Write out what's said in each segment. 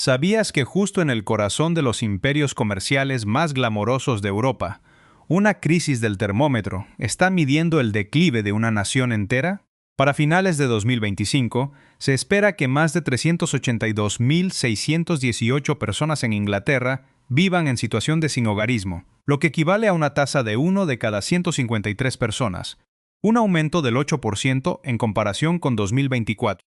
¿Sabías que justo en el corazón de los imperios comerciales más glamorosos de Europa, una crisis del termómetro está midiendo el declive de una nación entera? Para finales de 2025, se espera que más de 382.618 personas en Inglaterra vivan en situación de sinhogarismo, lo que equivale a una tasa de 1 de cada 153 personas, un aumento del 8% en comparación con 2024.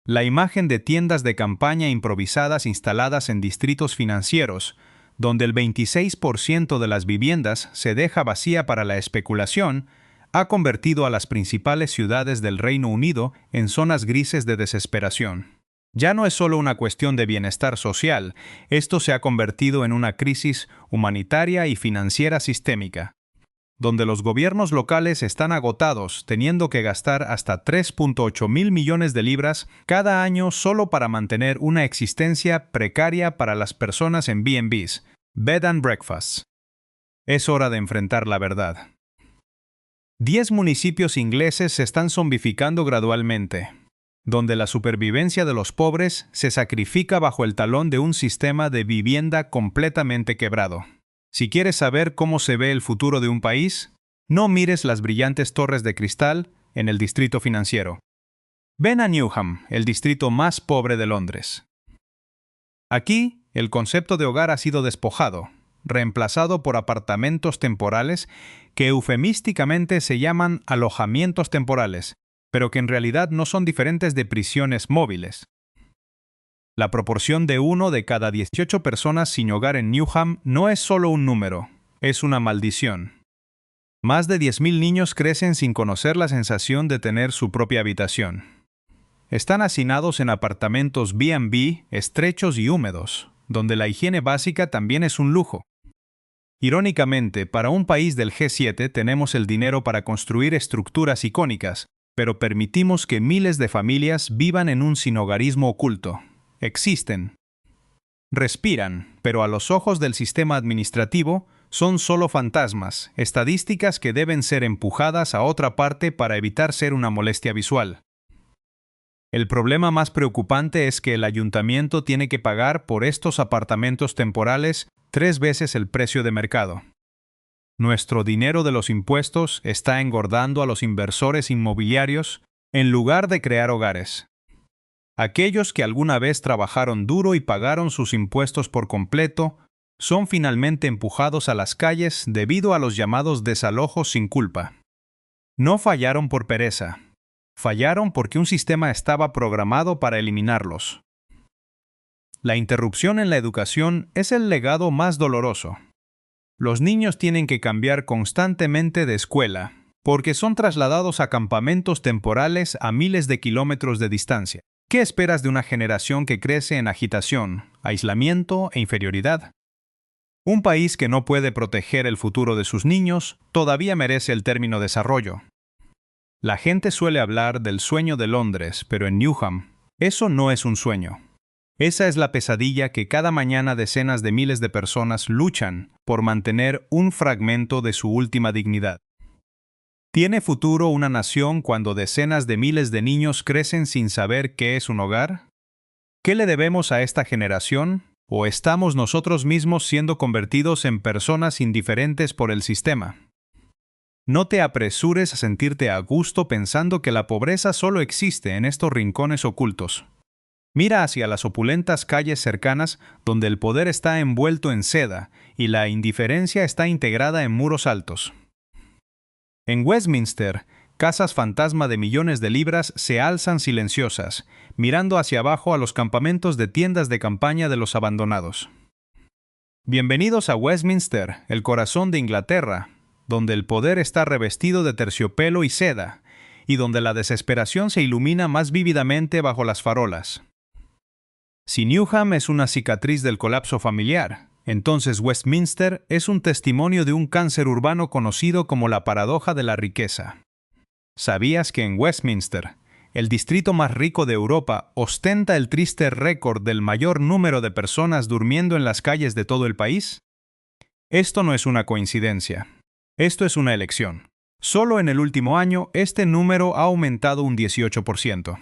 La imagen de tiendas de campaña improvisadas instaladas en distritos financieros, donde el 26% de las viviendas se deja vacía para la especulación, ha convertido a las principales ciudades del Reino Unido en zonas grises de desesperación. Ya no es solo una cuestión de bienestar social, esto se ha convertido en una crisis humanitaria y financiera sistémica, donde los gobiernos locales están agotados, teniendo que gastar hasta 3.8 mil millones de libras cada año solo para mantener una existencia precaria para las personas en B&Bs, Bed and Breakfasts. Es hora de enfrentar la verdad. 10 municipios ingleses se están zombificando gradualmente, donde la supervivencia de los pobres se sacrifica bajo el talón de un sistema de vivienda completamente quebrado. Si quieres saber cómo se ve el futuro de un país, no mires las brillantes torres de cristal en el distrito financiero. Ven a Newham, el distrito más pobre de Londres. Aquí, el concepto de hogar ha sido despojado, reemplazado por apartamentos temporales que eufemísticamente se llaman alojamientos temporales, pero que en realidad no son diferentes de prisiones móviles. La proporción de 1 de cada 18 personas sin hogar en Newham no es solo un número, es una maldición. Más de 10.000 niños crecen sin conocer la sensación de tener su propia habitación. Están hacinados en apartamentos B&B estrechos y húmedos, donde la higiene básica también es un lujo. Irónicamente, para un país del G7 tenemos el dinero para construir estructuras icónicas, pero permitimos que miles de familias vivan en un sinhogarismo oculto. Existen. Respiran, pero a los ojos del sistema administrativo son solo fantasmas, estadísticas que deben ser empujadas a otra parte para evitar ser una molestia visual. El problema más preocupante es que el ayuntamiento tiene que pagar por estos apartamentos temporales 3 veces el precio de mercado. Nuestro dinero de los impuestos está engordando a los inversores inmobiliarios en lugar de crear hogares. Aquellos que alguna vez trabajaron duro y pagaron sus impuestos por completo, son finalmente empujados a las calles debido a los llamados desalojos sin culpa. No fallaron por pereza, fallaron porque un sistema estaba programado para eliminarlos. La interrupción en la educación es el legado más doloroso. Los niños tienen que cambiar constantemente de escuela, porque son trasladados a campamentos temporales a miles de kilómetros de distancia. ¿Qué esperas de una generación que crece en agitación, aislamiento e inferioridad? Un país que no puede proteger el futuro de sus niños todavía merece el término desarrollo. La gente suele hablar del sueño de Londres, pero en Newham, eso no es un sueño. Esa es la pesadilla que cada mañana decenas de miles de personas luchan por mantener un fragmento de su última dignidad. ¿Tiene futuro una nación cuando decenas de miles de niños crecen sin saber qué es un hogar? ¿Qué le debemos a esta generación? ¿O estamos nosotros mismos siendo convertidos en personas indiferentes por el sistema? No te apresures a sentirte a gusto pensando que la pobreza solo existe en estos rincones ocultos. Mira hacia las opulentas calles cercanas donde el poder está envuelto en seda y la indiferencia está integrada en muros altos. En Westminster, casas fantasma de millones de libras se alzan silenciosas, mirando hacia abajo a los campamentos de tiendas de campaña de los abandonados. Bienvenidos a Westminster, el corazón de Inglaterra, donde el poder está revestido de terciopelo y seda, y donde la desesperación se ilumina más vívidamente bajo las farolas. Si Newham es una cicatriz del colapso familiar, entonces Westminster es un testimonio de un cáncer urbano conocido como la paradoja de la riqueza. ¿Sabías que en Westminster, el distrito más rico de Europa, ostenta el triste récord del mayor número de personas durmiendo en las calles de todo el país? Esto no es una coincidencia. Esto es una elección. Solo en el último año, este número ha aumentado un 18%.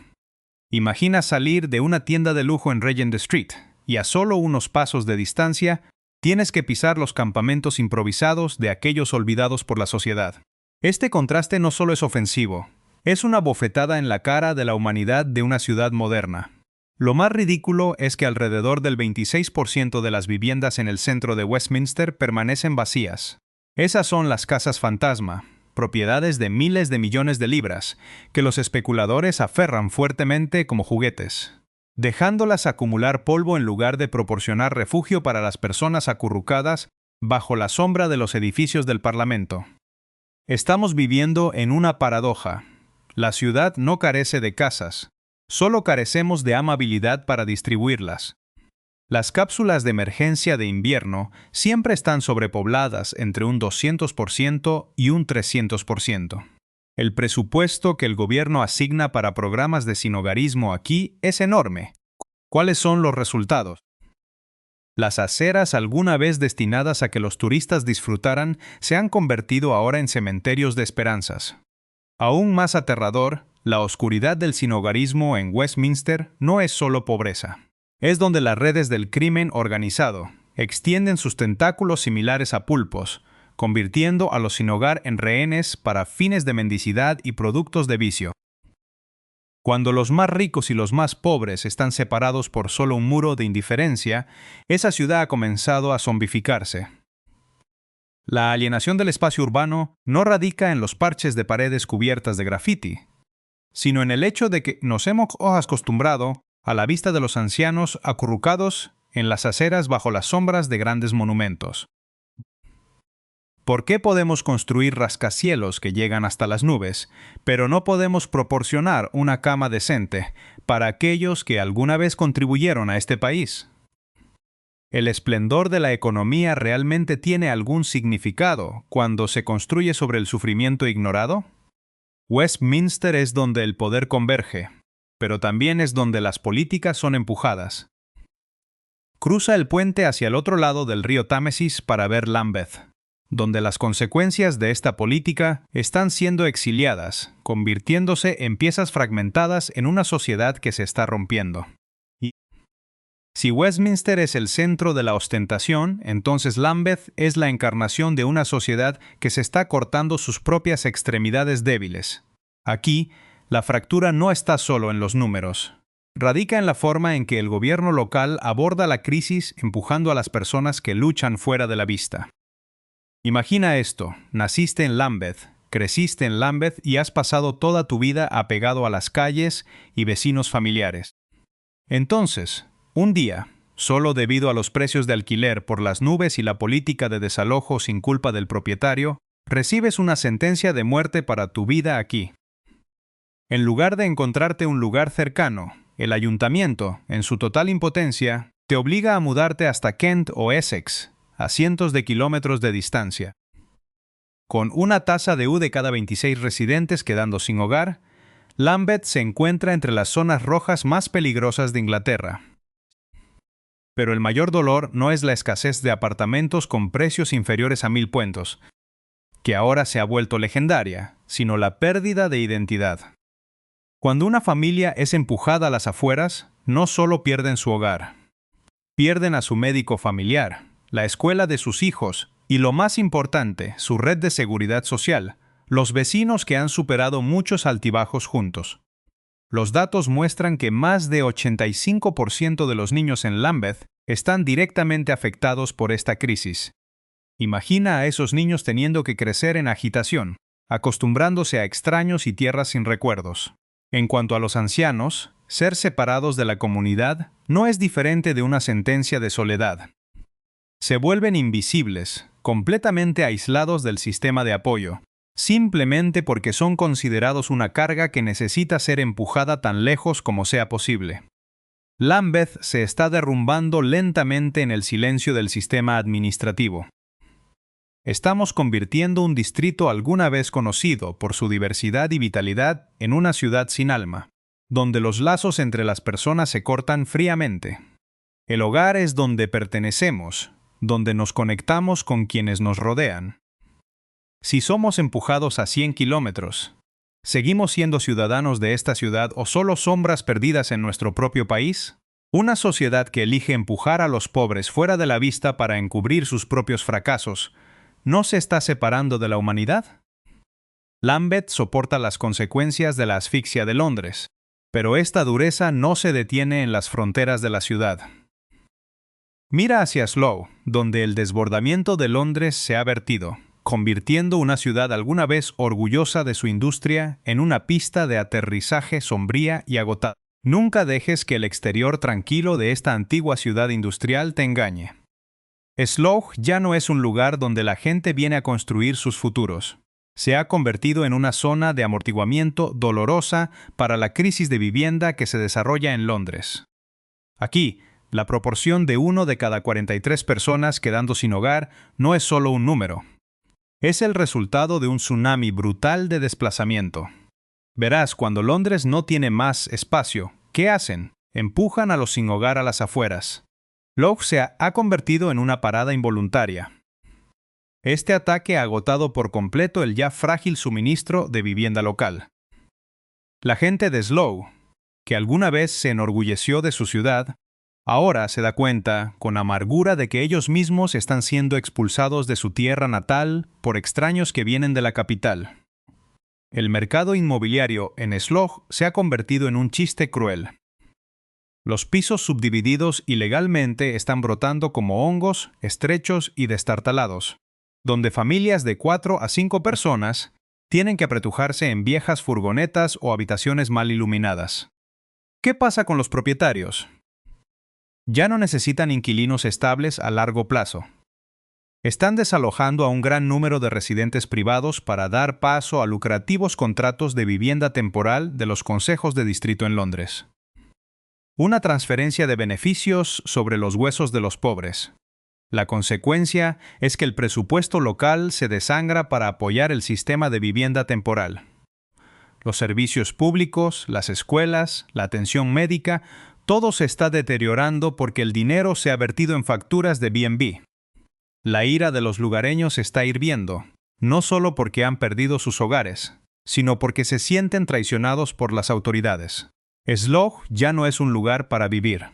Imagina salir de una tienda de lujo en Regent Street y a solo unos pasos de distancia tienes que pisar los campamentos improvisados de aquellos olvidados por la sociedad. Este contraste no solo es ofensivo, es una bofetada en la cara de la humanidad de una ciudad moderna. Lo más ridículo es que alrededor del 26% de las viviendas en el centro de Westminster permanecen vacías. Esas son las casas fantasma, propiedades de miles de millones de libras, que los especuladores aferran fuertemente como juguetes, dejándolas acumular polvo en lugar de proporcionar refugio para las personas acurrucadas bajo la sombra de los edificios del Parlamento. Estamos viviendo en una paradoja. La ciudad no carece de casas, solo carecemos de amabilidad para distribuirlas. Las cápsulas de emergencia de invierno siempre están sobrepobladas entre un 200% y un 300%. El presupuesto que el gobierno asigna para programas de sinhogarismo aquí es enorme. ¿Cuáles son los resultados? Las aceras alguna vez destinadas a que los turistas disfrutaran se han convertido ahora en cementerios de esperanzas. Aún más aterrador, la oscuridad del sinhogarismo en Westminster no es solo pobreza. Es donde las redes del crimen organizado extienden sus tentáculos similares a pulpos, convirtiendo a los sin hogar en rehenes para fines de mendicidad y productos de vicio. Cuando los más ricos y los más pobres están separados por solo un muro de indiferencia, esa ciudad ha comenzado a zombificarse. La alienación del espacio urbano no radica en los parches de paredes cubiertas de grafiti, sino en el hecho de que nos hemos acostumbrado a la vista de los ancianos acurrucados en las aceras bajo las sombras de grandes monumentos. ¿Por qué podemos construir rascacielos que llegan hasta las nubes, pero no podemos proporcionar una cama decente para aquellos que alguna vez contribuyeron a este país? ¿El esplendor de la economía realmente tiene algún significado cuando se construye sobre el sufrimiento ignorado? Westminster es donde el poder converge, pero también es donde las políticas son empujadas. Cruza el puente hacia el otro lado del río Támesis para ver Lambeth, donde las consecuencias de esta política están siendo exiliadas, convirtiéndose en piezas fragmentadas en una sociedad que se está rompiendo. Y si Westminster es el centro de la ostentación, entonces Lambeth es la encarnación de una sociedad que se está cortando sus propias extremidades débiles. Aquí, la fractura no está solo en los números. Radica en la forma en que el gobierno local aborda la crisis empujando a las personas que luchan fuera de la vista. Imagina esto, naciste en Lambeth, creciste en Lambeth y has pasado toda tu vida apegado a las calles y vecinos familiares. Entonces, un día, solo debido a los precios de alquiler por las nubes y la política de desalojo sin culpa del propietario, recibes una sentencia de muerte para tu vida aquí. En lugar de encontrarte un lugar cercano, el ayuntamiento, en su total impotencia, te obliga a mudarte hasta Kent o Essex, a cientos de kilómetros de distancia. Con una tasa de de cada 26 residentes quedando sin hogar, Lambeth se encuentra entre las zonas rojas más peligrosas de Inglaterra. Pero el mayor dolor no es la escasez de apartamentos con precios inferiores a 1.000 puntos, que ahora se ha vuelto legendaria, sino la pérdida de identidad. Cuando una familia es empujada a las afueras, no solo pierden su hogar, pierden a su médico familiar, la escuela de sus hijos y, lo más importante, su red de seguridad social, los vecinos que han superado muchos altibajos juntos. Los datos muestran que más de 85% de los niños en Lambeth están directamente afectados por esta crisis. Imagina a esos niños teniendo que crecer en agitación, acostumbrándose a extraños y tierras sin recuerdos. En cuanto a los ancianos, ser separados de la comunidad no es diferente de una sentencia de soledad. Se vuelven invisibles, completamente aislados del sistema de apoyo, simplemente porque son considerados una carga que necesita ser empujada tan lejos como sea posible. Lambeth se está derrumbando lentamente en el silencio del sistema administrativo. Estamos convirtiendo un distrito alguna vez conocido por su diversidad y vitalidad en una ciudad sin alma, donde los lazos entre las personas se cortan fríamente. El hogar es donde pertenecemos, donde nos conectamos con quienes nos rodean. Si somos empujados a 100 kilómetros, ¿Seguimos siendo ciudadanos de esta ciudad o solo sombras perdidas en nuestro propio país? Una sociedad que elige empujar a los pobres fuera de la vista para encubrir sus propios fracasos, ¿no se está separando de la humanidad? Lambeth soporta las consecuencias de la asfixia de Londres, pero esta dureza no se detiene en las fronteras de la ciudad. Mira hacia Slough, donde el desbordamiento de Londres se ha vertido, convirtiendo una ciudad alguna vez orgullosa de su industria en una pista de aterrizaje sombría y agotada. Nunca dejes que el exterior tranquilo de esta antigua ciudad industrial te engañe. Slough ya no es un lugar donde la gente viene a construir sus futuros. Se ha convertido en una zona de amortiguamiento dolorosa para la crisis de vivienda que se desarrolla en Londres. Aquí, la proporción de 1 de cada 43 personas quedando sin hogar no es solo un número. Es el resultado de un tsunami brutal de desplazamiento. Verás, cuando Londres no tiene más espacio, ¿qué hacen? Empujan a los sin hogar a las afueras. Slough se ha convertido en una parada involuntaria. Este ataque ha agotado por completo el ya frágil suministro de vivienda local. La gente de Slough, que alguna vez se enorgulleció de su ciudad, ahora se da cuenta, con amargura, de que ellos mismos están siendo expulsados de su tierra natal por extraños que vienen de la capital. El mercado inmobiliario en Slough se ha convertido en un chiste cruel. Los pisos subdivididos ilegalmente están brotando como hongos, estrechos y destartalados, donde familias de 4 a 5 personas tienen que apretujarse en viejas furgonetas o habitaciones mal iluminadas. ¿Qué pasa con los propietarios? Ya no necesitan inquilinos estables a largo plazo. Están desalojando a un gran número de residentes privados para dar paso a lucrativos contratos de vivienda temporal de los consejos de distrito en Londres. Una transferencia de beneficios sobre los huesos de los pobres. La consecuencia es que el presupuesto local se desangra para apoyar el sistema de vivienda temporal. Los servicios públicos, las escuelas, la atención médica, todo se está deteriorando porque el dinero se ha vertido en facturas de B&B. La ira de los lugareños está hirviendo, no solo porque han perdido sus hogares, sino porque se sienten traicionados por las autoridades. Slough ya no es un lugar para vivir.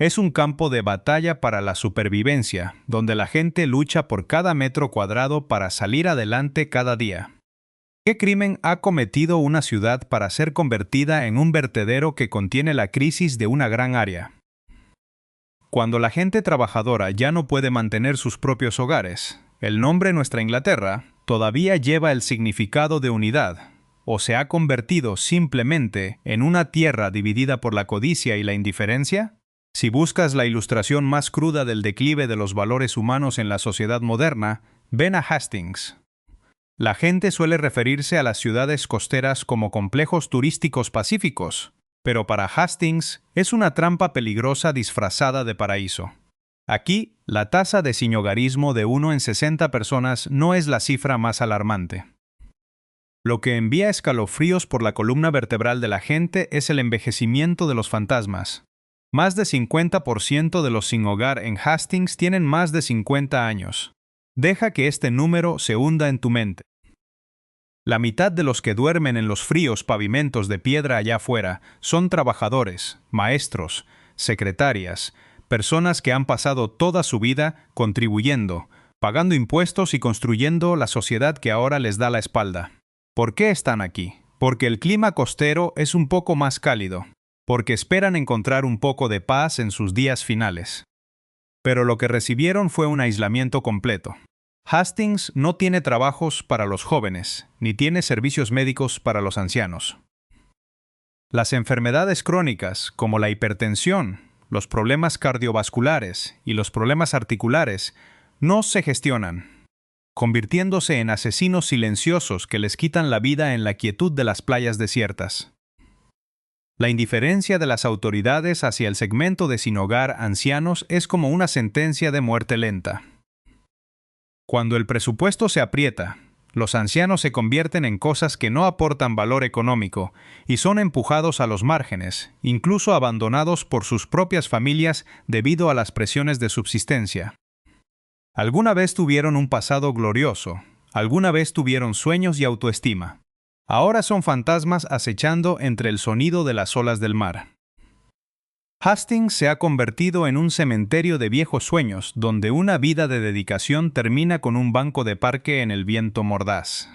Es un campo de batalla para la supervivencia, donde la gente lucha por cada metro cuadrado para salir adelante cada día. ¿Qué crimen ha cometido una ciudad para ser convertida en un vertedero que contiene la crisis de una gran área? Cuando la gente trabajadora ya no puede mantener sus propios hogares, el nombre Nuestra Inglaterra todavía lleva el significado de unidad, o se ha convertido simplemente en una tierra dividida por la codicia y la indiferencia. Si buscas la ilustración más cruda del declive de los valores humanos en la sociedad moderna, ven a Hastings. La gente suele referirse a las ciudades costeras como complejos turísticos pacíficos, pero para Hastings es una trampa peligrosa disfrazada de paraíso. Aquí, la tasa de sinhogarismo de 1 en 60 personas no es la cifra más alarmante. Lo que envía escalofríos por la columna vertebral de la gente es el envejecimiento de los fantasmas. Más de 50% de los sin hogar en Hastings tienen más de 50 años. Deja que este número se hunda en tu mente. La mitad de los que duermen en los fríos pavimentos de piedra allá afuera son trabajadores, maestros, secretarias, personas que han pasado toda su vida contribuyendo, pagando impuestos y construyendo la sociedad que ahora les da la espalda. ¿Por qué están aquí? Porque el clima costero es un poco más cálido, porque esperan encontrar un poco de paz en sus días finales. Pero lo que recibieron fue un aislamiento completo. Hastings no tiene trabajos para los jóvenes, ni tiene servicios médicos para los ancianos. Las enfermedades crónicas, como la hipertensión, los problemas cardiovasculares y los problemas articulares, no se gestionan, convirtiéndose en asesinos silenciosos que les quitan la vida en la quietud de las playas desiertas. La indiferencia de las autoridades hacia el segmento de sin hogar ancianos es como una sentencia de muerte lenta. Cuando el presupuesto se aprieta, los ancianos se convierten en cosas que no aportan valor económico y son empujados a los márgenes, incluso abandonados por sus propias familias debido a las presiones de subsistencia. Alguna vez tuvieron un pasado glorioso, alguna vez tuvieron sueños y autoestima. Ahora son fantasmas acechando entre el sonido de las olas del mar. Hastings se ha convertido en un cementerio de viejos sueños, donde una vida de dedicación termina con un banco de parque en el viento mordaz.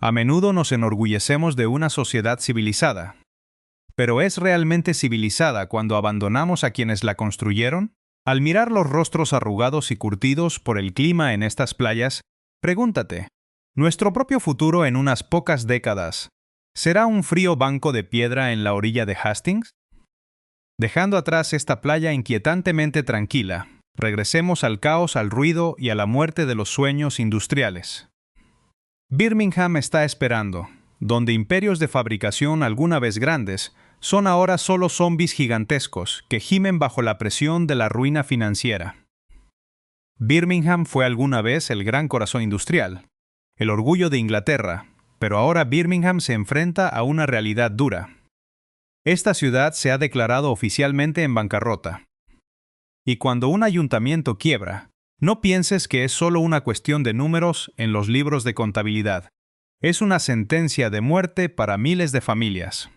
A menudo nos enorgullecemos de una sociedad civilizada. ¿Pero es realmente civilizada cuando abandonamos a quienes la construyeron? Al mirar los rostros arrugados y curtidos por el clima en estas playas, pregúntate, ¿nuestro propio futuro en unas pocas décadas será un frío banco de piedra en la orilla de Hastings? Dejando atrás esta playa inquietantemente tranquila, regresemos al caos, al ruido y a la muerte de los sueños industriales. Birmingham está esperando, donde imperios de fabricación alguna vez grandes son ahora solo zombies gigantescos que gimen bajo la presión de la ruina financiera. Birmingham fue alguna vez el gran corazón industrial, el orgullo de Inglaterra, pero ahora Birmingham se enfrenta a una realidad dura. Esta ciudad se ha declarado oficialmente en bancarrota. Y cuando un ayuntamiento quiebra, no pienses que es solo una cuestión de números en los libros de contabilidad. Es una sentencia de muerte para miles de familias.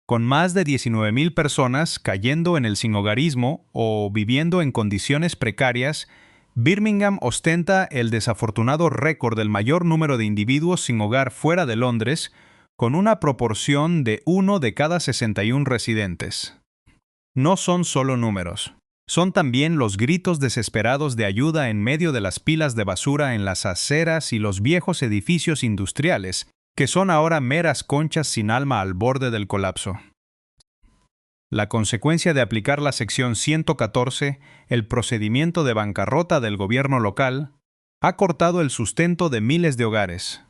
Con más de 19,000 personas cayendo en el sinhogarismo o viviendo en condiciones precarias, Birmingham ostenta el desafortunado récord del mayor número de individuos sin hogar fuera de Londres, con una proporción de 1 de cada 61 residentes. No son solo números. Son también los gritos desesperados de ayuda en medio de las pilas de basura en las aceras y los viejos edificios industriales, que son ahora meras conchas sin alma al borde del colapso. La consecuencia de aplicar la sección 114, el procedimiento de bancarrota del gobierno local, ha cortado el sustento de miles de hogares.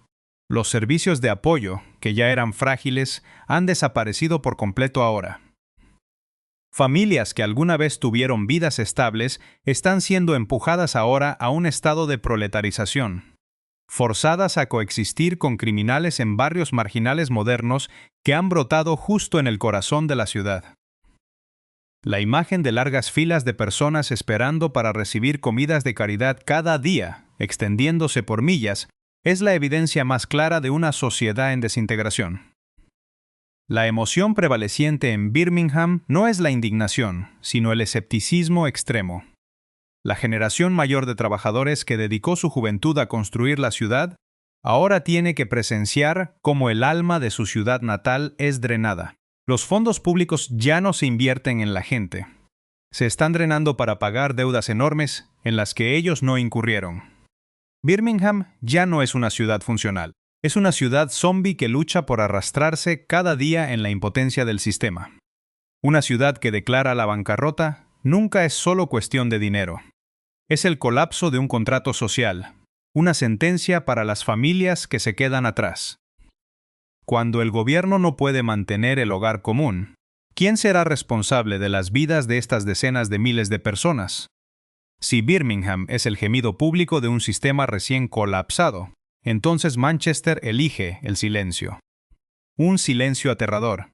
Los servicios de apoyo, que ya eran frágiles, han desaparecido por completo ahora. Familias que alguna vez tuvieron vidas estables están siendo empujadas ahora a un estado de proletarización, forzadas a coexistir con criminales en barrios marginales modernos que han brotado justo en el corazón de la ciudad. La imagen de largas filas de personas esperando para recibir comidas de caridad cada día, extendiéndose por millas, es la evidencia más clara de una sociedad en desintegración. La emoción prevaleciente en Birmingham no es la indignación, sino el escepticismo extremo. La generación mayor de trabajadores que dedicó su juventud a construir la ciudad, ahora tiene que presenciar cómo el alma de su ciudad natal es drenada. Los fondos públicos ya no se invierten en la gente. Se están drenando para pagar deudas enormes en las que ellos no incurrieron. Birmingham ya no es una ciudad funcional. Es una ciudad zombie que lucha por arrastrarse cada día en la impotencia del sistema. Una ciudad que declara la bancarrota nunca es solo cuestión de dinero. Es el colapso de un contrato social, una sentencia para las familias que se quedan atrás. Cuando el gobierno no puede mantener el hogar común, ¿quién será responsable de las vidas de estas decenas de miles de personas? Si Birmingham es el gemido público de un sistema recién colapsado, entonces Manchester elige el silencio. Un silencio aterrador.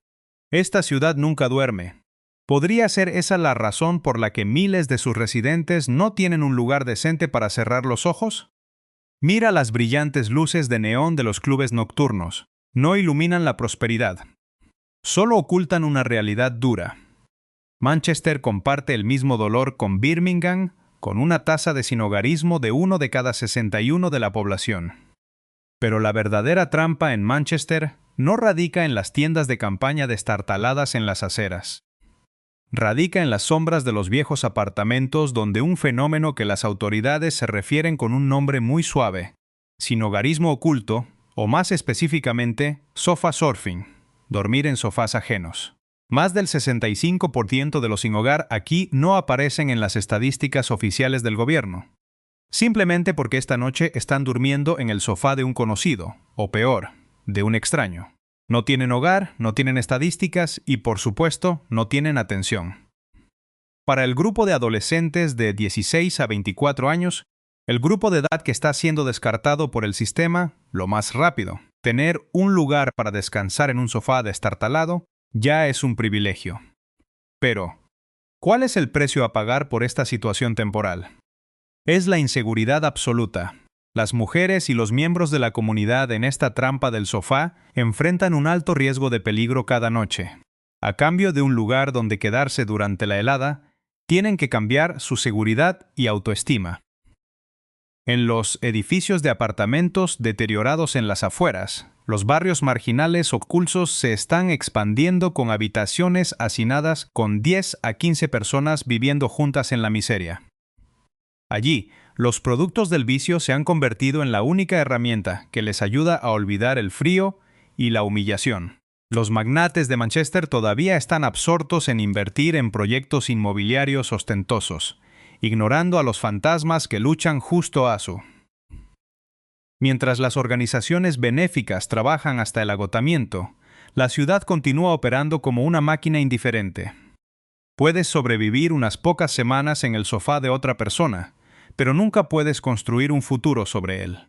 Esta ciudad nunca duerme. ¿Podría ser esa la razón por la que miles de sus residentes no tienen un lugar decente para cerrar los ojos? Mira las brillantes luces de neón de los clubes nocturnos. No iluminan la prosperidad. Solo ocultan una realidad dura. Manchester comparte el mismo dolor con Birmingham, con una tasa de sinhogarismo de 1 de cada 61 de la población. Pero la verdadera trampa en Manchester no radica en las tiendas de campaña destartaladas en las aceras. Radica en las sombras de los viejos apartamentos donde un fenómeno que las autoridades se refieren con un nombre muy suave, sinhogarismo oculto, o más específicamente, sofa surfing, dormir en sofás ajenos. Más del 65% de los sin hogar aquí no aparecen en las estadísticas oficiales del gobierno. Simplemente porque esta noche están durmiendo en el sofá de un conocido, o peor, de un extraño. No tienen hogar, no tienen estadísticas y, por supuesto, no tienen atención. Para el grupo de adolescentes de 16 a 24 años, el grupo de edad que está siendo descartado por el sistema, lo más rápido, tener un lugar para descansar en un sofá destartalado, ya es un privilegio. Pero, ¿cuál es el precio a pagar por esta situación temporal? Es la inseguridad absoluta. Las mujeres y los miembros de la comunidad en esta trampa del sofá enfrentan un alto riesgo de peligro cada noche. A cambio de un lugar donde quedarse durante la helada, tienen que cambiar su seguridad y autoestima. En los edificios de apartamentos deteriorados en las afueras, los barrios marginales ocultos se están expandiendo con habitaciones hacinadas con 10 a 15 personas viviendo juntas en la miseria. Allí, los productos del vicio se han convertido en la única herramienta que les ayuda a olvidar el frío y la humillación. Los magnates de Manchester todavía están absortos en invertir en proyectos inmobiliarios ostentosos, ignorando a los fantasmas que luchan justo a su. Mientras las organizaciones benéficas trabajan hasta el agotamiento, la ciudad continúa operando como una máquina indiferente. Puedes sobrevivir unas pocas semanas en el sofá de otra persona, pero nunca puedes construir un futuro sobre él.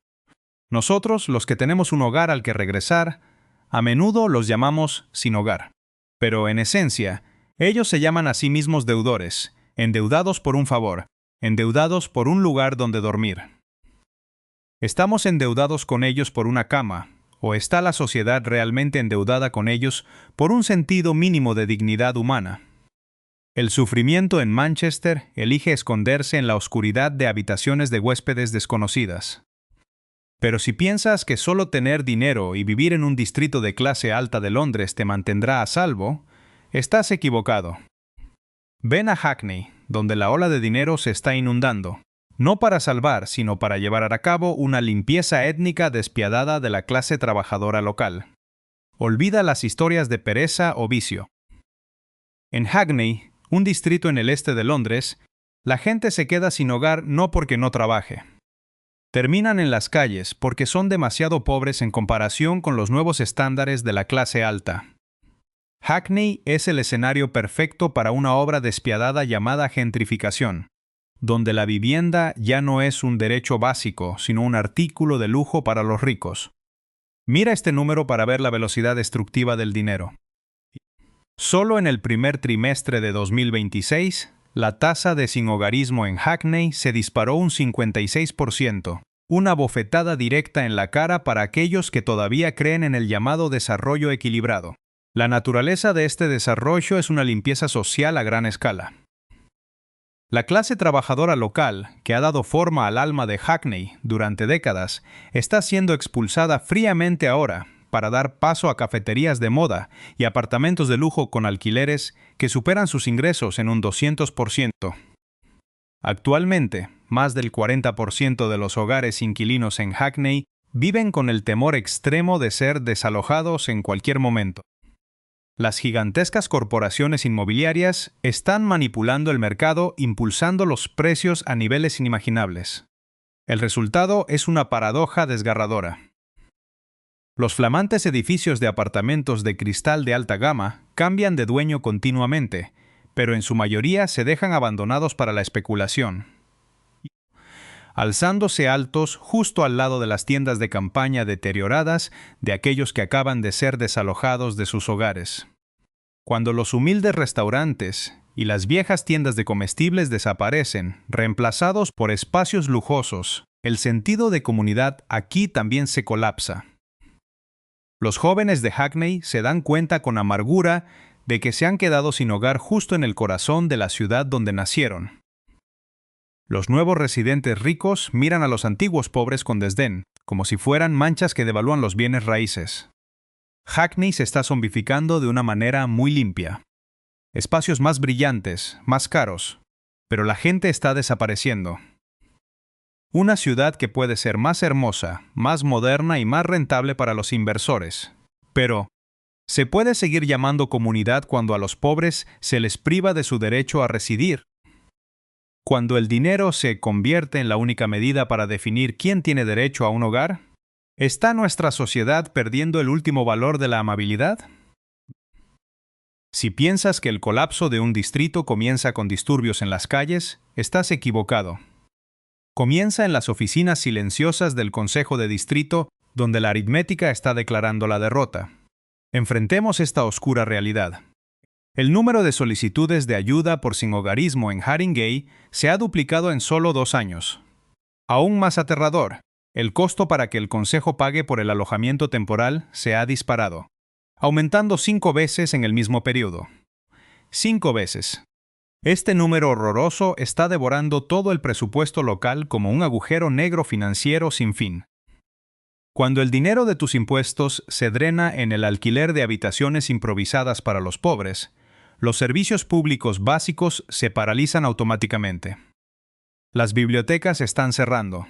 Nosotros, los que tenemos un hogar al que regresar, a menudo los llamamos sin hogar. Pero en esencia, ellos se llaman a sí mismos deudores, endeudados por un favor, endeudados por un lugar donde dormir. ¿Estamos endeudados con ellos por una cama, o está la sociedad realmente endeudada con ellos por un sentido mínimo de dignidad humana? El sufrimiento en Manchester elige esconderse en la oscuridad de habitaciones de huéspedes desconocidas. Pero si piensas que solo tener dinero y vivir en un distrito de clase alta de Londres te mantendrá a salvo, estás equivocado. Ven a Hackney, donde la ola de dinero se está inundando, no para salvar, sino para llevar a cabo una limpieza étnica despiadada de la clase trabajadora local. Olvida las historias de pereza o vicio. En Hackney, un distrito en el este de Londres, la gente se queda sin hogar no porque no trabaje. Terminan en las calles porque son demasiado pobres en comparación con los nuevos estándares de la clase alta. Hackney es el escenario perfecto para una obra despiadada llamada gentrificación, donde la vivienda ya no es un derecho básico, sino un artículo de lujo para los ricos. Mira este número para ver la velocidad destructiva del dinero. Solo en el primer trimestre de 2026, la tasa de sinhogarismo en Hackney se disparó un 56%, una bofetada directa en la cara para aquellos que todavía creen en el llamado desarrollo equilibrado. La naturaleza de este desarrollo es una limpieza social a gran escala. La clase trabajadora local, que ha dado forma al alma de Hackney durante décadas, está siendo expulsada fríamente ahora para dar paso a cafeterías de moda y apartamentos de lujo con alquileres que superan sus ingresos en un 200%. Actualmente, más del 40% de los hogares inquilinos en Hackney viven con el temor extremo de ser desalojados en cualquier momento. Las gigantescas corporaciones inmobiliarias están manipulando el mercado impulsando los precios a niveles inimaginables. El resultado es una paradoja desgarradora. Los flamantes edificios de apartamentos de cristal de alta gama cambian de dueño continuamente, pero en su mayoría se dejan abandonados para la especulación, alzándose altos justo al lado de las tiendas de campaña deterioradas de aquellos que acaban de ser desalojados de sus hogares. Cuando los humildes restaurantes y las viejas tiendas de comestibles desaparecen, reemplazados por espacios lujosos, el sentido de comunidad aquí también se colapsa. Los jóvenes de Hackney se dan cuenta con amargura de que se han quedado sin hogar justo en el corazón de la ciudad donde nacieron. Los nuevos residentes ricos miran a los antiguos pobres con desdén, como si fueran manchas que devalúan los bienes raíces. Hackney se está zombificando de una manera muy limpia. Espacios más brillantes, más caros, pero la gente está desapareciendo. Una ciudad que puede ser más hermosa, más moderna y más rentable para los inversores. Pero, ¿se puede seguir llamando comunidad cuando a los pobres se les priva de su derecho a residir? Cuando el dinero se convierte en la única medida para definir quién tiene derecho a un hogar, ¿está nuestra sociedad perdiendo el último valor de la amabilidad? Si piensas que el colapso de un distrito comienza con disturbios en las calles, estás equivocado. Comienza en las oficinas silenciosas del Consejo de Distrito, donde la aritmética está declarando la derrota. Enfrentemos esta oscura realidad. El número de solicitudes de ayuda por sinhogarismo en Haringey se ha duplicado en solo 2 años. Aún más aterrador, El costo para que el consejo pague por el alojamiento temporal se ha disparado, aumentando 5 veces en el mismo periodo. 5 veces. Este número horroroso está devorando todo el presupuesto local como un agujero negro financiero sin fin. Cuando el dinero de tus impuestos se drena en el alquiler de habitaciones improvisadas para los pobres, los servicios públicos básicos se paralizan automáticamente. Las bibliotecas están cerrando.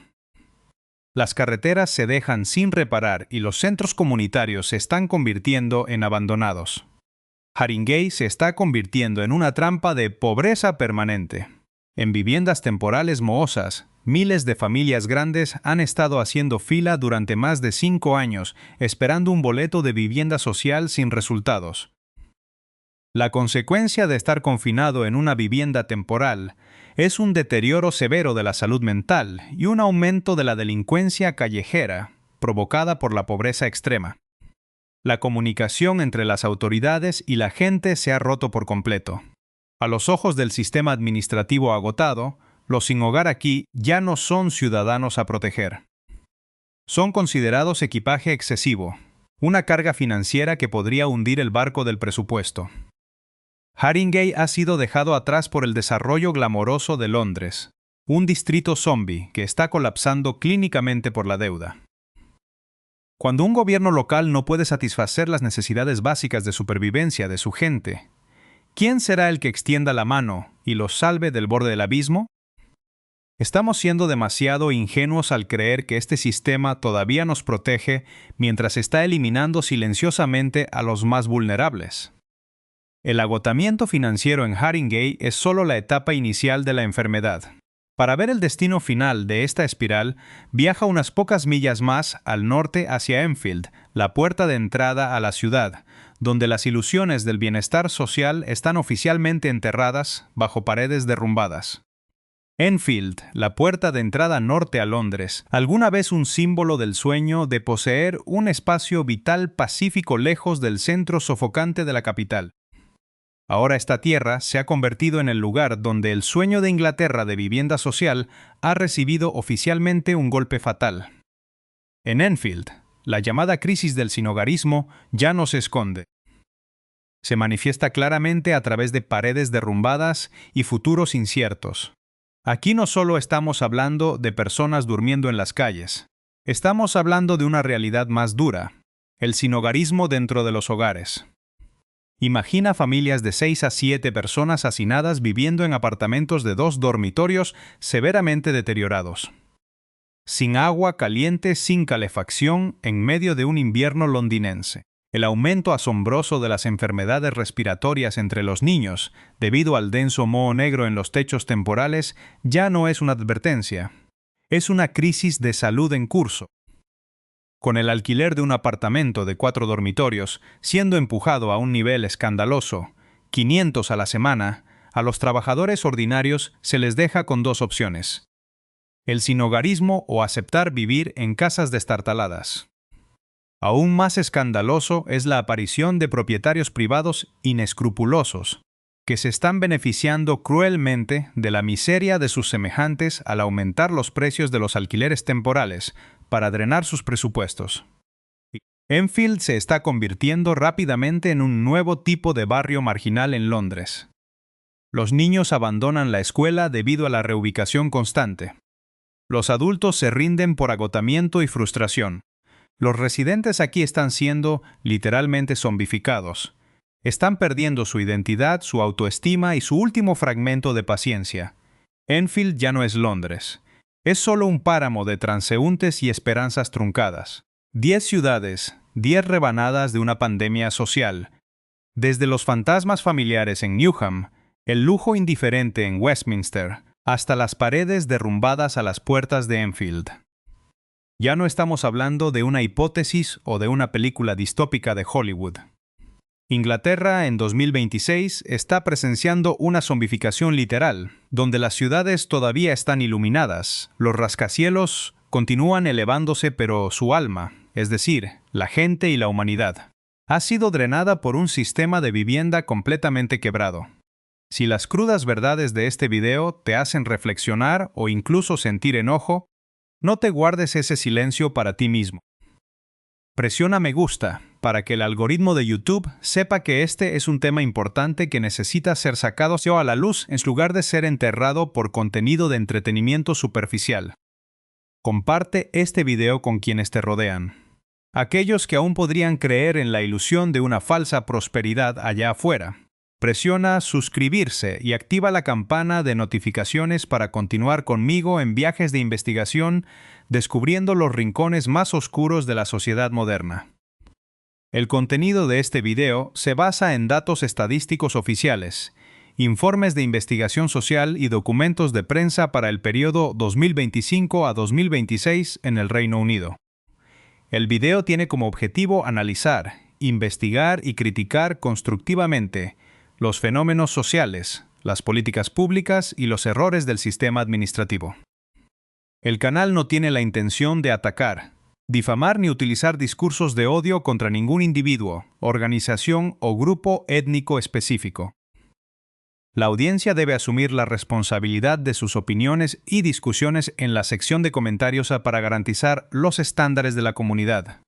Las carreteras se dejan sin reparar y los centros comunitarios se están convirtiendo en abandonados. Haringey se está convirtiendo en una trampa de pobreza permanente. En viviendas temporales mohosas, miles de familias grandes han estado haciendo fila durante más de 5 años esperando un boleto de vivienda social sin resultados. La consecuencia de estar confinado en una vivienda temporal es un deterioro severo de la salud mental y un aumento de la delincuencia callejera provocada por la pobreza extrema. La comunicación entre las autoridades y la gente se ha roto por completo. A los ojos del sistema administrativo agotado, los sin hogar aquí ya no son ciudadanos a proteger. Son considerados equipaje excesivo, una carga financiera que podría hundir el barco del presupuesto. Haringey ha sido dejado atrás por el desarrollo glamoroso de Londres, un distrito zombie que está colapsando clínicamente por la deuda. Cuando un gobierno local no puede satisfacer las necesidades básicas de supervivencia de su gente, ¿quién será el que extienda la mano y los salve del borde del abismo? Estamos siendo demasiado ingenuos al creer que este sistema todavía nos protege mientras está eliminando silenciosamente a los más vulnerables. El agotamiento financiero en Haringey es solo la etapa inicial de la enfermedad. Para ver el destino final de esta espiral, viaja unas pocas millas más al norte hacia Enfield, la puerta de entrada a la ciudad, donde las ilusiones del bienestar social están oficialmente enterradas bajo paredes derrumbadas. Enfield, la puerta de entrada norte a Londres, alguna vez un símbolo del sueño de poseer un espacio vital pacífico lejos del centro sofocante de la capital. Ahora esta tierra se ha convertido en el lugar donde el sueño de Inglaterra de vivienda social ha recibido oficialmente un golpe fatal. En Enfield, la llamada crisis del sinhogarismo ya no se esconde. Se manifiesta claramente a través de paredes derrumbadas y futuros inciertos. Aquí no solo estamos hablando de personas durmiendo en las calles. Estamos hablando de una realidad más dura, el sinhogarismo dentro de los hogares. Imagina familias de 6 a 7 personas hacinadas viviendo en apartamentos de 2 dormitorios severamente deteriorados. Sin agua caliente, sin calefacción, en medio de un invierno londinense. El aumento asombroso de las enfermedades respiratorias entre los niños, debido al denso moho negro en los techos temporales, ya no es una advertencia. Es una crisis de salud en curso. Con el alquiler de un apartamento de 4 dormitorios siendo empujado a un nivel escandaloso, 500 a la semana, a los trabajadores ordinarios se les deja con 2 opciones: el sinhogarismo o aceptar vivir en casas destartaladas. Aún más escandaloso es la aparición de propietarios privados inescrupulosos, que se están beneficiando cruelmente de la miseria de sus semejantes al aumentar los precios de los alquileres temporales para drenar sus presupuestos. Enfield se está convirtiendo rápidamente en un nuevo tipo de barrio marginal en Londres. Los niños abandonan la escuela debido a la reubicación constante. Los adultos se rinden por agotamiento y frustración. Los residentes aquí están siendo literalmente zombificados. Están perdiendo su identidad, su autoestima y su último fragmento de paciencia. Enfield ya no es Londres. Es solo un páramo de transeúntes y esperanzas truncadas. 10 ciudades, 10 rebanadas de una pandemia social. Desde los fantasmas familiares en Newham, el lujo indiferente en Westminster, hasta las paredes derrumbadas a las puertas de Enfield. Ya no estamos hablando de una hipótesis o de una película distópica de Hollywood. Inglaterra en 2026 está presenciando una zombificación literal, donde las ciudades todavía están iluminadas, los rascacielos continúan elevándose, pero su alma, es decir, la gente y la humanidad, ha sido drenada por un sistema de vivienda completamente quebrado. Si las crudas verdades de este video te hacen reflexionar o incluso sentir enojo, No te guardes ese silencio para ti mismo. Presiona me gusta para que el algoritmo de YouTube sepa que este es un tema importante que necesita ser sacado a la luz en lugar de ser enterrado por contenido de entretenimiento superficial. Comparte este video con quienes te rodean. Aquellos que aún podrían creer en la ilusión de una falsa prosperidad allá afuera. Presiona suscribirse y activa la campana de notificaciones para continuar conmigo en viajes de investigación descubriendo los rincones más oscuros de la sociedad moderna. El contenido de este video se basa en datos estadísticos oficiales, informes de investigación social y documentos de prensa para el periodo 2025 a 2026 en el Reino Unido. El video tiene como objetivo analizar, investigar y criticar constructivamente los fenómenos sociales, las políticas públicas y los errores del sistema administrativo. El canal no tiene la intención de atacar, difamar ni utilizar discursos de odio contra ningún individuo, organización o grupo étnico específico. La audiencia debe asumir la responsabilidad de sus opiniones y discusiones en la sección de comentarios para garantizar los estándares de la comunidad.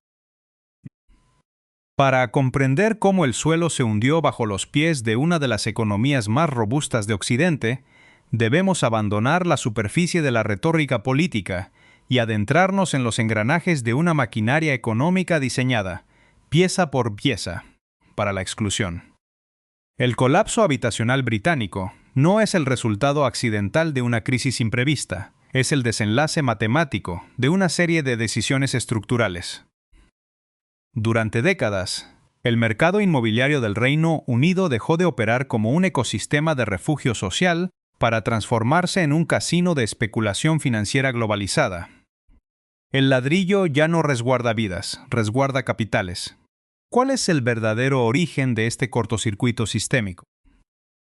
Para comprender cómo el suelo se hundió bajo los pies de una de las economías más robustas de Occidente, debemos abandonar la superficie de la retórica política y adentrarnos en los engranajes de una maquinaria económica diseñada, pieza por pieza, para la exclusión. El colapso habitacional británico no es el resultado accidental de una crisis imprevista, es el desenlace matemático de una serie de decisiones estructurales. Durante décadas, el mercado inmobiliario del Reino Unido dejó de operar como un ecosistema de refugio social para transformarse en un casino de especulación financiera globalizada. El ladrillo ya no resguarda vidas, resguarda capitales. ¿Cuál es el verdadero origen de este cortocircuito sistémico?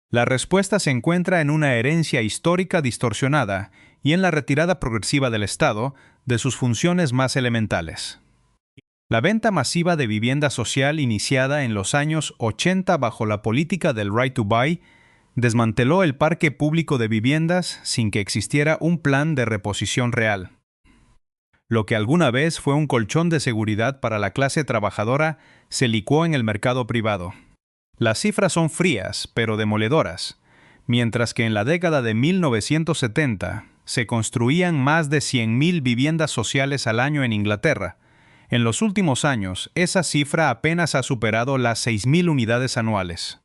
La respuesta se encuentra en una herencia histórica distorsionada y en la retirada progresiva del Estado de sus funciones más elementales. La venta masiva de vivienda social iniciada en los años 80 bajo la política del Right to Buy desmanteló el parque público de viviendas sin que existiera un plan de reposición real. Lo que alguna vez fue un colchón de seguridad para la clase trabajadora se licuó en el mercado privado. Las cifras son frías, pero demoledoras. Mientras que en la década de 1970 se construían más de 100.000 viviendas sociales al año en Inglaterra, en los últimos años esa cifra apenas ha superado las 6.000 unidades anuales.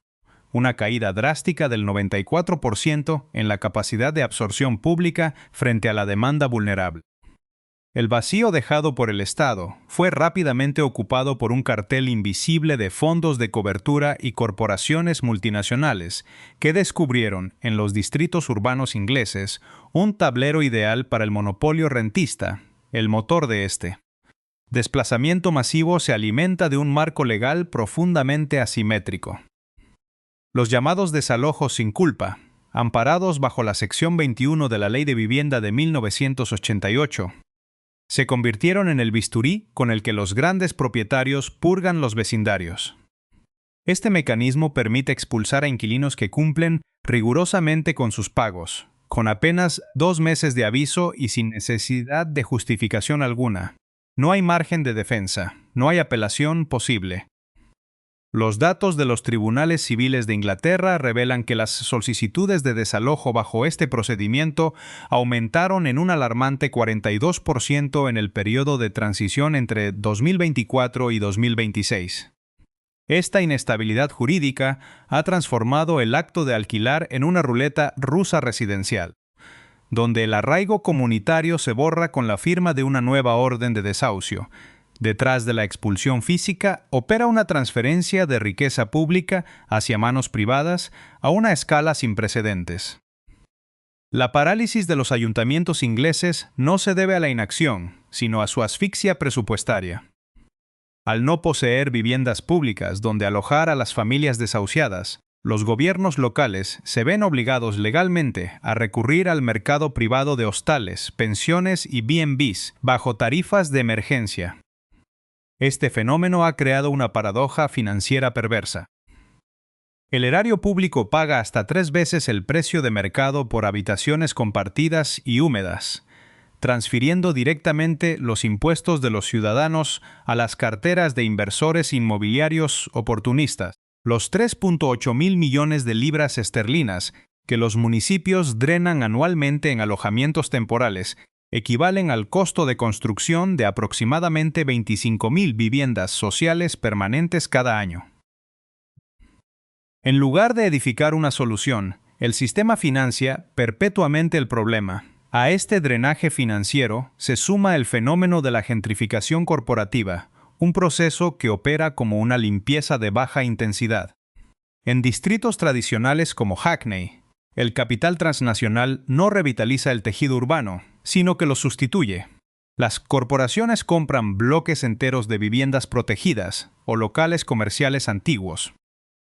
Una caída drástica del 94% en la capacidad de absorción pública frente a la demanda vulnerable. El vacío dejado por el Estado fue rápidamente ocupado por un cartel invisible de fondos de cobertura y corporaciones multinacionales que descubrieron en los distritos urbanos ingleses un tablero ideal para el monopolio rentista, el motor de este. Desplazamiento masivo se alimenta de un marco legal profundamente asimétrico. Los llamados desalojos sin culpa, amparados bajo la sección 21 de la Ley de Vivienda de 1988, se convirtieron en el bisturí con el que los grandes propietarios purgan los vecindarios. Este mecanismo permite expulsar a inquilinos que cumplen rigurosamente con sus pagos, con apenas 2 meses de aviso y sin necesidad de justificación alguna. No hay margen de defensa, no hay apelación posible. Los datos de los tribunales civiles de Inglaterra revelan que las solicitudes de desalojo bajo este procedimiento aumentaron en un alarmante 42% en el periodo de transición entre 2024 y 2026. Esta inestabilidad jurídica ha transformado el acto de alquilar en una ruleta rusa residencial, donde el arraigo comunitario se borra con la firma de una nueva orden de desahucio. Detrás de la expulsión física opera una transferencia de riqueza pública hacia manos privadas a una escala sin precedentes. La parálisis de los ayuntamientos ingleses no se debe a la inacción, sino a su asfixia presupuestaria. Al no poseer viviendas públicas donde alojar a las familias desahuciadas, los gobiernos locales se ven obligados legalmente a recurrir al mercado privado de hostales, pensiones y B&Bs bajo tarifas de emergencia. Este fenómeno ha creado una paradoja financiera perversa. El erario público paga hasta 3 veces el precio de mercado por habitaciones compartidas y húmedas, transfiriendo directamente los impuestos de los ciudadanos a las carteras de inversores inmobiliarios oportunistas. Los 3.8 mil millones de libras esterlinas que los municipios drenan anualmente en alojamientos temporales equivalen al costo de construcción de aproximadamente 25.000 viviendas sociales permanentes cada año. En lugar de edificar una solución, el sistema financia perpetuamente el problema. A este drenaje financiero se suma el fenómeno de la gentrificación corporativa, un proceso que opera como una limpieza de baja intensidad. En distritos tradicionales como Hackney, el capital transnacional no revitaliza el tejido urbano, sino que lo sustituye. Las corporaciones compran bloques enteros de viviendas protegidas o locales comerciales antiguos,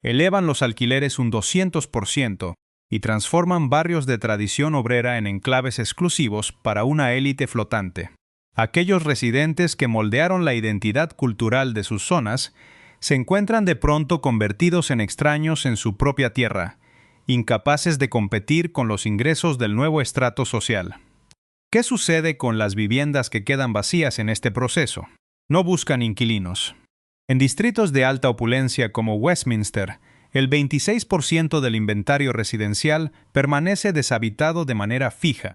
elevan los alquileres un 200% y transforman barrios de tradición obrera en enclaves exclusivos para una élite flotante. Aquellos residentes que moldearon la identidad cultural de sus zonas se encuentran de pronto convertidos en extraños en su propia tierra, incapaces de competir con los ingresos del nuevo estrato social. ¿Qué sucede con las viviendas que quedan vacías en este proceso? No buscan inquilinos. En distritos de alta opulencia como Westminster, el 26% del inventario residencial permanece deshabitado de manera fija.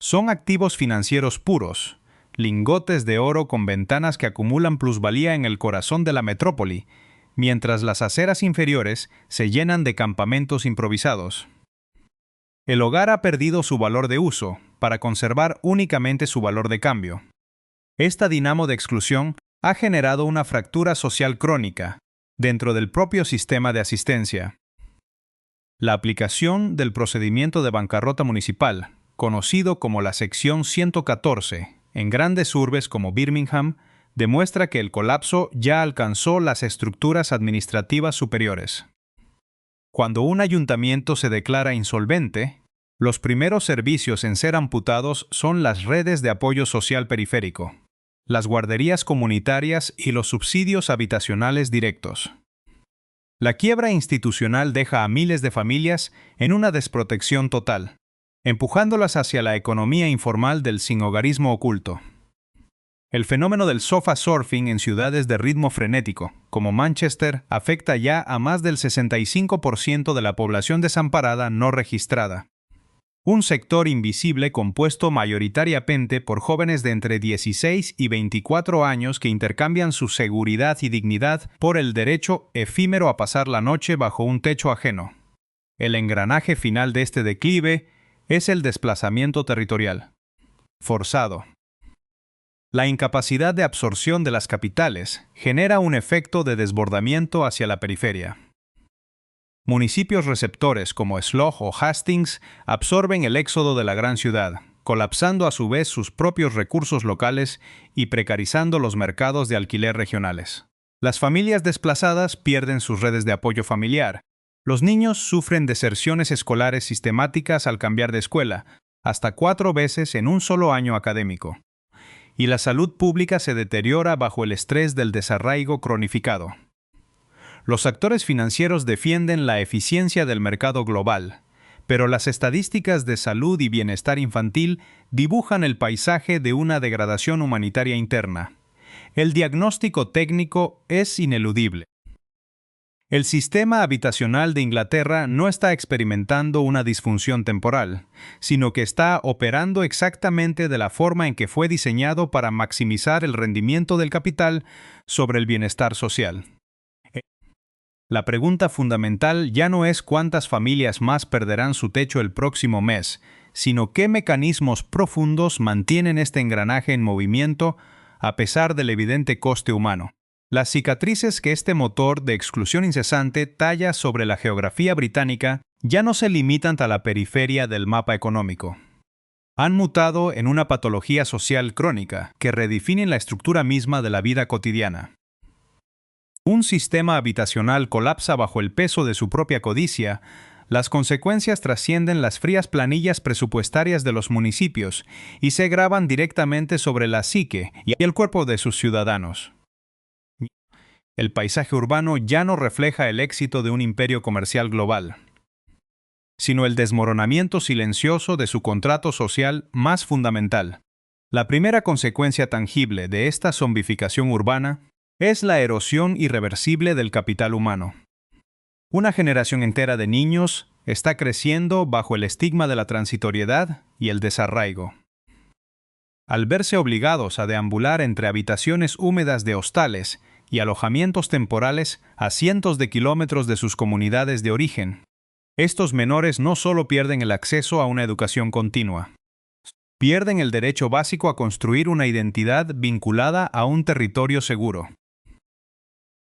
Son activos financieros puros, lingotes de oro con ventanas que acumulan plusvalía en el corazón de la metrópoli, mientras las aceras inferiores se llenan de campamentos improvisados. El hogar ha perdido su valor de uso para conservar únicamente su valor de cambio. Esta dinamo de exclusión ha generado una fractura social crónica dentro del propio sistema de asistencia. La aplicación del procedimiento de bancarrota municipal, conocido como la sección 114, en grandes urbes como Birmingham, demuestra que el colapso ya alcanzó las estructuras administrativas superiores. Cuando un ayuntamiento se declara insolvente, los primeros servicios en ser amputados son las redes de apoyo social periférico, las guarderías comunitarias y los subsidios habitacionales directos. La quiebra institucional deja a miles de familias en una desprotección total, empujándolas hacia la economía informal del sinhogarismo oculto. El fenómeno del sofa surfing en ciudades de ritmo frenético, como Manchester, afecta ya a más del 65% de la población desamparada no registrada. Un sector invisible compuesto mayoritariamente por jóvenes de entre 16 y 24 años que intercambian su seguridad y dignidad por el derecho efímero a pasar la noche bajo un techo ajeno. El engranaje final de este declive es el desplazamiento territorial, forzado. La incapacidad de absorción de las capitales genera un efecto de desbordamiento hacia la periferia. Municipios receptores como Slough o Hastings absorben el éxodo de la gran ciudad, colapsando a su vez sus propios recursos locales y precarizando los mercados de alquiler regionales. Las familias desplazadas pierden sus redes de apoyo familiar. Los niños sufren deserciones escolares sistemáticas al cambiar de escuela, hasta 4 veces en un solo año académico. Y la salud pública se deteriora bajo el estrés del desarraigo cronificado. Los actores financieros defienden la eficiencia del mercado global, pero las estadísticas de salud y bienestar infantil dibujan el paisaje de una degradación humanitaria interna. El diagnóstico técnico es ineludible. El sistema habitacional de Inglaterra no está experimentando una disfunción temporal, sino que está operando exactamente de la forma en que fue diseñado para maximizar el rendimiento del capital sobre el bienestar social. La pregunta fundamental ya no es cuántas familias más perderán su techo el próximo mes, sino qué mecanismos profundos mantienen este engranaje en movimiento a pesar del evidente coste humano. Las cicatrices que este motor de exclusión incesante talla sobre la geografía británica ya no se limitan a la periferia del mapa económico. Han mutado en una patología social crónica que redefine la estructura misma de la vida cotidiana. Un sistema habitacional colapsa bajo el peso de su propia codicia, las consecuencias trascienden las frías planillas presupuestarias de los municipios y se graban directamente sobre la psique y el cuerpo de sus ciudadanos. El paisaje urbano ya no refleja el éxito de un imperio comercial global. sino el desmoronamiento silencioso de su contrato social más fundamental. La primera consecuencia tangible de esta zombificación urbana es la erosión irreversible del capital humano. Una generación entera de niños está creciendo bajo el estigma de la transitoriedad y el desarraigo. Al verse obligados a deambular entre habitaciones húmedas de hostales y alojamientos temporales a cientos de kilómetros de sus comunidades de origen, estos menores no solo pierden el acceso a una educación continua, pierden el derecho básico a construir una identidad vinculada a un territorio seguro.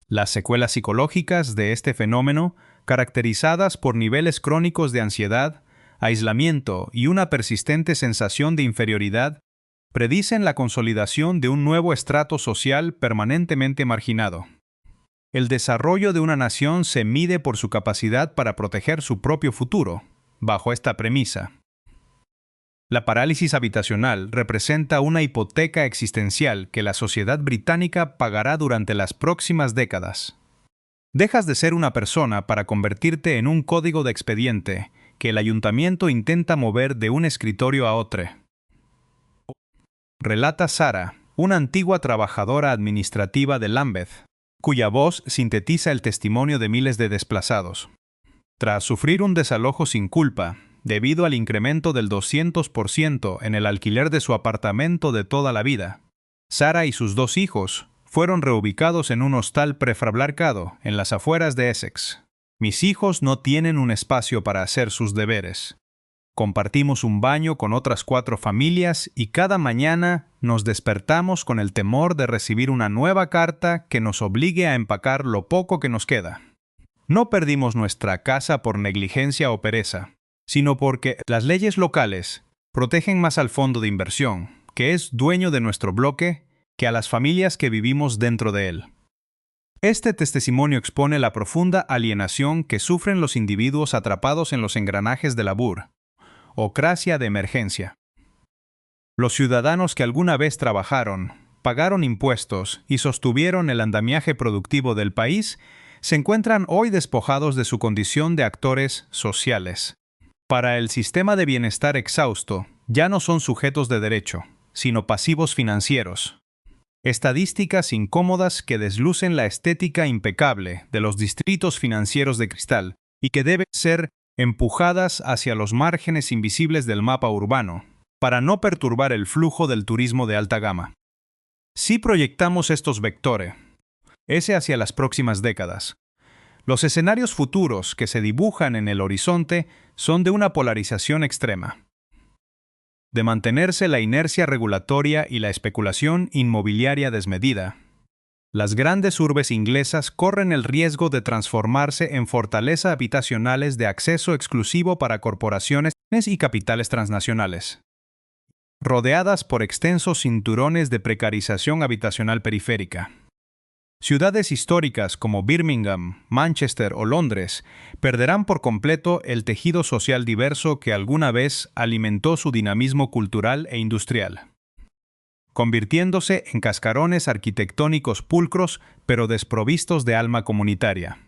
Las secuelas psicológicas de este fenómeno, caracterizadas por niveles crónicos de ansiedad, aislamiento y una persistente sensación de inferioridad, predicen la consolidación de un nuevo estrato social permanentemente marginado. El desarrollo de una nación se mide por su capacidad para proteger su propio futuro, bajo esta premisa. La parálisis habitacional representa una hipoteca existencial que la sociedad británica pagará durante las próximas décadas. Dejas de ser una persona para convertirte en un código de expediente que el ayuntamiento intenta mover de un escritorio a otro. Relata Sarah, una antigua trabajadora administrativa de Lambeth, cuya voz sintetiza el testimonio de miles de desplazados. Tras sufrir un desalojo sin culpa, debido al incremento del 200% en el alquiler de su apartamento de toda la vida, Sarah y sus 2 hijos fueron reubicados en un hostal prefabricado en las afueras de Essex. Mis hijos no tienen un espacio para hacer sus deberes. Compartimos un baño con otras 4 familias y cada mañana nos despertamos con el temor de recibir una nueva carta que nos obligue a empacar lo poco que nos queda. No perdimos nuestra casa por negligencia o pereza, sino porque las leyes locales protegen más al fondo de inversión, que es dueño de nuestro bloque, que a las familias que vivimos dentro de él. Este testimonio expone la profunda alienación que sufren los individuos atrapados en los engranajes de la burocracia de emergencia. Los ciudadanos que alguna vez trabajaron, pagaron impuestos y sostuvieron el andamiaje productivo del país se encuentran hoy despojados de su condición de actores sociales. Para el sistema de bienestar exhausto, ya no son sujetos de derecho, sino pasivos financieros. Estadísticas incómodas que deslucen la estética impecable de los distritos financieros de cristal y que deben ser empujadas hacia los márgenes invisibles del mapa urbano, para no perturbar el flujo del turismo de alta gama. Si proyectamos estos vectores, hacia las próximas décadas, los escenarios futuros que se dibujan en el horizonte son de una polarización extrema. De mantenerse la inercia regulatoria y la especulación inmobiliaria desmedida, las grandes urbes inglesas corren el riesgo de transformarse en fortalezas habitacionales de acceso exclusivo para corporaciones y capitales transnacionales, rodeadas por extensos cinturones de precarización habitacional periférica. Ciudades históricas como Birmingham, Manchester o Londres perderán por completo el tejido social diverso que alguna vez alimentó su dinamismo cultural e industrial, convirtiéndose en cascarones arquitectónicos pulcros pero desprovistos de alma comunitaria.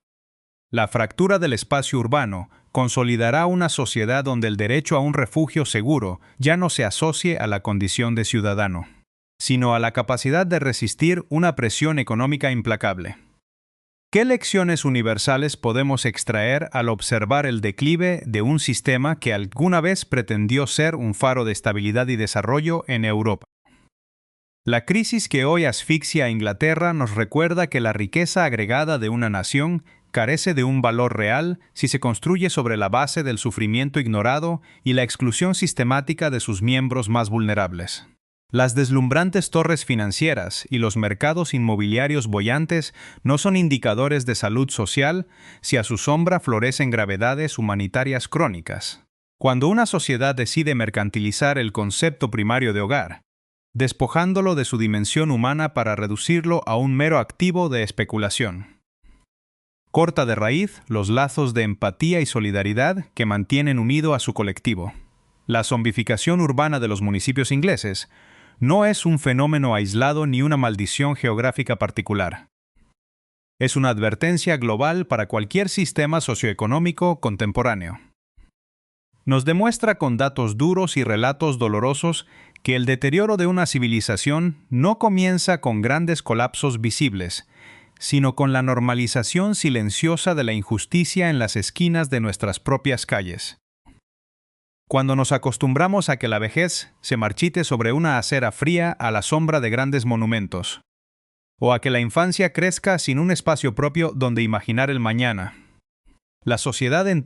La fractura del espacio urbano consolidará una sociedad donde el derecho a un refugio seguro ya no se asocie a la condición de ciudadano, sino a la capacidad de resistir una presión económica implacable. ¿Qué lecciones universales podemos extraer al observar el declive de un sistema que alguna vez pretendió ser un faro de estabilidad y desarrollo en Europa? La crisis que hoy asfixia a Inglaterra nos recuerda que la riqueza agregada de una nación carece de un valor real si se construye sobre la base del sufrimiento ignorado y la exclusión sistemática de sus miembros más vulnerables. Las deslumbrantes torres financieras y los mercados inmobiliarios bollantes no son indicadores de salud social si a su sombra florecen gravedades humanitarias crónicas. Cuando una sociedad decide mercantilizar el concepto primario de hogar, despojándolo de su dimensión humana para reducirlo a un mero activo de especulación, corta de raíz los lazos de empatía y solidaridad que mantienen unido a su colectivo. La zombificación urbana de los municipios ingleses no es un fenómeno aislado ni una maldición geográfica particular. Es una advertencia global para cualquier sistema socioeconómico contemporáneo. Nos demuestra con datos duros y relatos dolorosos que el deterioro de una civilización no comienza con grandes colapsos visibles, sino con la normalización silenciosa de la injusticia en las esquinas de nuestras propias calles. Cuando nos acostumbramos a que la vejez se marchite sobre una acera fría a la sombra de grandes monumentos, o a que la infancia crezca sin un espacio propio donde imaginar el mañana, la sociedad entera